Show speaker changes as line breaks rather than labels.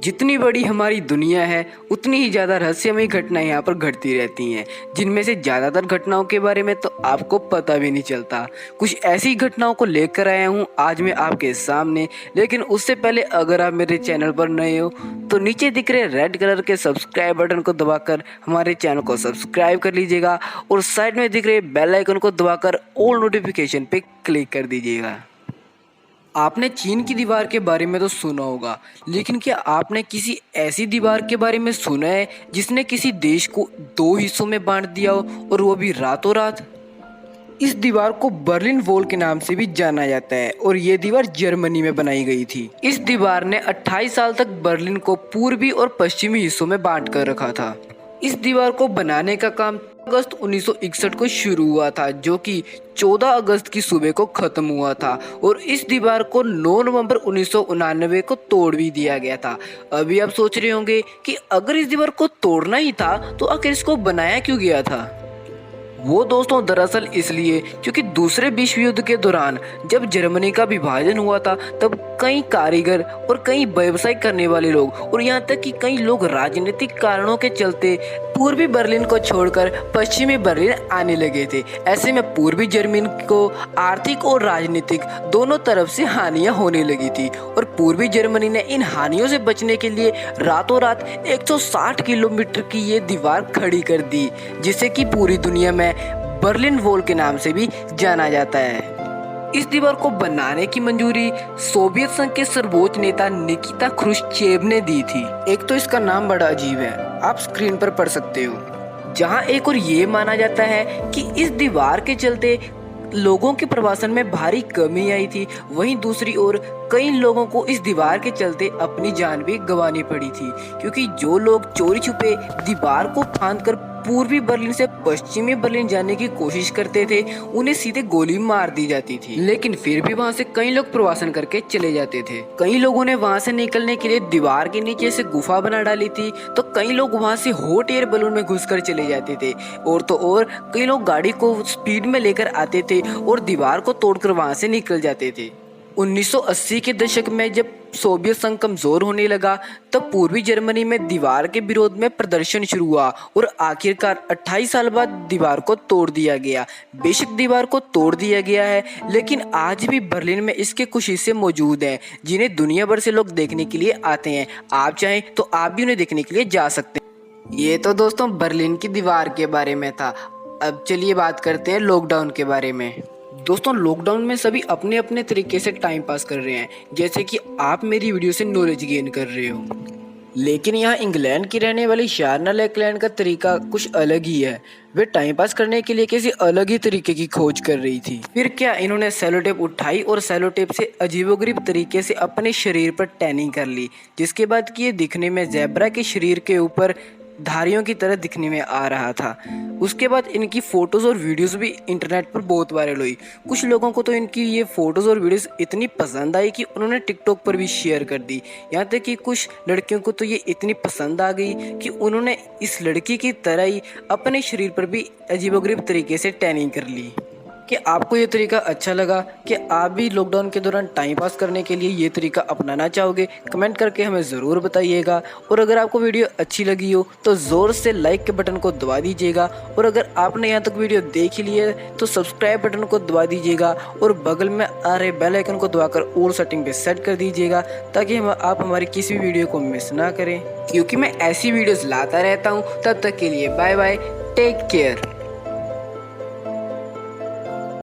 जितनी बड़ी हमारी दुनिया है उतनी ही ज़्यादा रहस्यमयी घटनाएं यहाँ पर घटती रहती हैं, जिनमें से ज़्यादातर घटनाओं के बारे में तो आपको पता भी नहीं चलता। कुछ ऐसी घटनाओं को लेकर आया हूँ आज मैं आपके सामने। लेकिन उससे पहले अगर आप मेरे चैनल पर नए हो तो नीचे दिख रहे रेड कलर के सब्सक्राइब बटन को दबाकर हमारे चैनल को सब्सक्राइब कर लीजिएगा और साइड में दिख रहे बेल आइकन को दबाकर ऑल नोटिफिकेशन पे क्लिक कर दीजिएगा। आपने चीन की दीवार के बारे में तो सुना होगा, लेकिन क्या आपने किसी ऐसी दीवार के बारे में सुना है जिसने किसी देश को दो हिस्सों में बांट दिया हो, और वो भी रातों रात? इस दीवार को बर्लिन वॉल के नाम से भी जाना जाता है और ये दीवार जर्मनी में बनाई गई थी। इस दीवार ने 28 साल तक बर्लिन को पूर्वी और पश्चिमी हिस्सों में बांट कर रखा था। इस दीवार को बनाने का काम अगस्त 1961 को शुरू हुआ था, जो कि 14 अगस्त की सुबह को खत्म हुआ था, और इस दीवार को 9 नवंबर 1999 को तोड़ भी दिया गया था। अभी आप सोच रहे होंगे कि अगर इस दीवार को तोड़ना ही था तो आखिर इसको बनाया क्यों गया था? वो दोस्तों दरअसल इसलिए क्योंकि दूसरे विश्व युद्ध के दौरान जब जर्मनी का विभाजन हुआ था तब कई कारीगर और कई व्यवसाय करने वाले लोग और यहाँ तक कि कई लोग राजनीतिक कारणों के चलते पूर्वी बर्लिन को छोड़कर पश्चिमी बर्लिन आने लगे थे। ऐसे में पूर्वी जर्मनी को आर्थिक और राजनीतिक दोनों तरफ से हानियां होने लगी थी और पूर्वी जर्मनी ने इन हानियों से बचने के लिए रातों रात 160 किलोमीटर की ये दीवार खड़ी कर दी, जिसे कि पूरी दुनिया में बर्लिन वॉल के नाम से भी जाना जाता है। इस दीवार को बनाने की मंजूरी सोवियत संघ के सर्वोच्च नेता निकिता क्रुश्चेव ने दी थी। एक तो इसका नाम बड़ा अजीब है, आप स्क्रीन पर पढ़ सकते हो। जहां एक और ये माना जाता है कि इस दीवार के चलते लोगों के प्रवासन में भारी कमी आई थी, वहीं दूसरी ओर कई लोगों को इस दीवार के चलते अपनी जान भी गंवानी पड़ी थी, क्योंकि जो लोग चोरी छुपे दीवार को फांदकर पूर्वी बर्लिन से पश्चिमी बर्लिन जाने की कोशिश करते थे उन्हें सीधे गोली मार दी जाती थी। लेकिन फिर भी वहां से कई लोग प्रवासन करके चले जाते थे। कई लोगों ने वहां से निकलने के लिए दीवार के नीचे से गुफा बना डाली थी, तो कई लोग वहां से हॉट एयर बलून में घुसकर चले जाते थे, और तो और कई लोग गाड़ी को स्पीड में लेकर आते थे और दीवार को तोड़कर वहां से निकल जाते थे। 1980 के दशक में जब सोवियत संघ कमजोर होने लगा तब पूर्वी जर्मनी में दीवार के विरोध में प्रदर्शन शुरू हुआ और आखिरकार 28 साल बाद दीवार को तोड़ दिया गया। बेशक दीवार को तोड़ दिया गया है, लेकिन आज भी बर्लिन में इसके कुछ हिस्से मौजूद हैं जिन्हें दुनिया भर से लोग देखने के लिए आते हैं। आप चाहें तो आप भी उन्हें देखने के लिए जा सकते हैं। ये तो दोस्तों बर्लिन की दीवार के बारे में था। अब चलिए बात करते हैं लॉकडाउन के बारे में। दोस्तों लॉकडाउन में सभी अपने अपने तरीके से टाइम पास कर रहे हैं, जैसे कि आप मेरी वीडियो से नॉलेज गेन कर रहे हो। लेकिन यहाँ इंग्लैंड की रहने वाली शारना लेकलैंड का तरीका कुछ अलग ही है। वे टाइम पास करने के लिए किसी अलग ही तरीके की खोज कर रही थी। फिर क्या इन्होंने सेलो टेप उठाई और सेलो टेप से अजीबोगरीब तरीके से अपने शरीर पर टैनिंग कर ली, जिसके बाद कि ये दिखने में ज़ेब्रा के शरीर के ऊपर धारियों की तरह दिखने में आ रहा था। उसके बाद इनकी फ़ोटोज़ और वीडियोस भी इंटरनेट पर बहुत वायरल हुई। कुछ लोगों को तो इनकी ये फ़ोटोज़ और वीडियोस इतनी पसंद आई कि उन्होंने टिकटॉक पर भी शेयर कर दी। यहाँ तक कि कुछ लड़कियों को तो ये इतनी पसंद आ गई कि उन्होंने इस लड़की की तरह ही अपने शरीर पर भी अजीबोगरीब तरीके से टैनिंग कर ली। कि आपको ये तरीका अच्छा लगा? कि आप भी लॉकडाउन के दौरान टाइम पास करने के लिए ये तरीका अपनाना चाहोगे? कमेंट करके हमें ज़रूर बताइएगा। और अगर आपको वीडियो अच्छी लगी हो तो ज़ोर से लाइक के बटन को दबा दीजिएगा, और अगर आपने यहाँ तक वीडियो देख ली है तो सब्सक्राइब बटन को दबा दीजिएगा और बगल में आ रहे बेल आइकन को दबाकर ऑल सेटिंग पे सेट कर दीजिएगा, ताकि आप हमारी किसी भी वीडियो को मिस ना करें, क्योंकि मैं ऐसी वीडियोज़ लाता रहता हूँ। तब तक के लिए बाय बाय, टेक केयर।